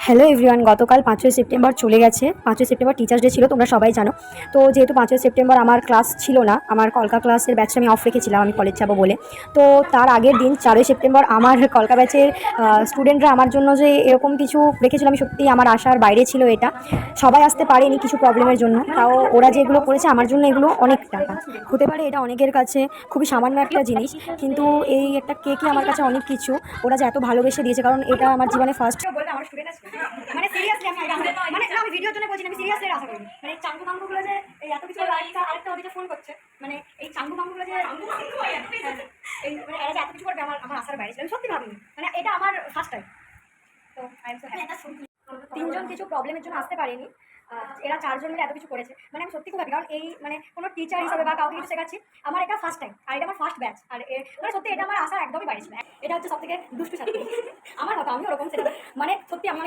Hello everyone, গতকাল 5ই September চলে গেছে। 5ই সেপ্টেম্বর টিচার্স ডে ছিল, তোমরা সবাই জানো। তো যেহেতু 5ই সেপ্টেম্বর আমার ক্লাস ছিল না, আমার কলকা ক্লাসের ব্যাচটা আমি অফ রেখেছিলাম, আমি কলেজ যাবো বলে। তো তার আগের দিন 4ই সেপ্টেম্বর আমার কলকা ব্যাচের স্টুডেন্টরা আমার জন্য যে এরকম কিছু রেখেছিল, আমি সত্যিই আমার আশার বাইরে ছিল এটা। সবাই আসতে পারেনি কিছু প্রবলেমের জন্য, তাও ওরা যেগুলো করেছে আমার জন্য এগুলো অনেক টাকা হতে পারে। এটা অনেকের কাছে খুবই সামান্য একটা জিনিস, কিন্তু এই একটা কেকই আমার কাছে অনেক কিছু। ওরা যে এত ভালোবেসে দিয়েছে, কারণ এটা আমার জীবনে ফার্স্ট। মানে সিরিয়াসলি আমি মানে না, আমি ভিডিওর জন্য বলছি না, আমি সিরিয়াসলি আশা করি। মানে চাঙ্গু বাঙ্গুগুলো যে এই এত কিছু আরেকটা ওদিকে ফোন করছে, মানে এই চাঙ্গু বাঙ্গুগুলো যে এই মানে এরা যে এত কিছু করবে আমার আমার আশার বাইরে ছিল, আমি সত্যি ভাবিনি। মানে এটা আমার ফার্স্ট টাইম। তো আই এম সো হ্যাপি। তিনজন কিছু প্রবলেমের জন্য আসতে পারেনি, এরা চারজন মিলে এত কিছু করেছে। মানে আমি সত্যি খুব হ্যাপি, কারণ এই মানে কোনো টিচার হিসেবে বা কাউকে কিছু শেখাচ্ছি, আমার এটা ফার্স্ট টাইম আর এটা আমার ফার্স্ট ব্যাচ। আর মানে সত্যি এটা আমার আশা একদমই বাইরে ছিল। এটা হচ্ছে সব থেকে দুষ্টু ছাত্রী আমার মতো, আমি ওরকম সেটা মানে সত্যি আমি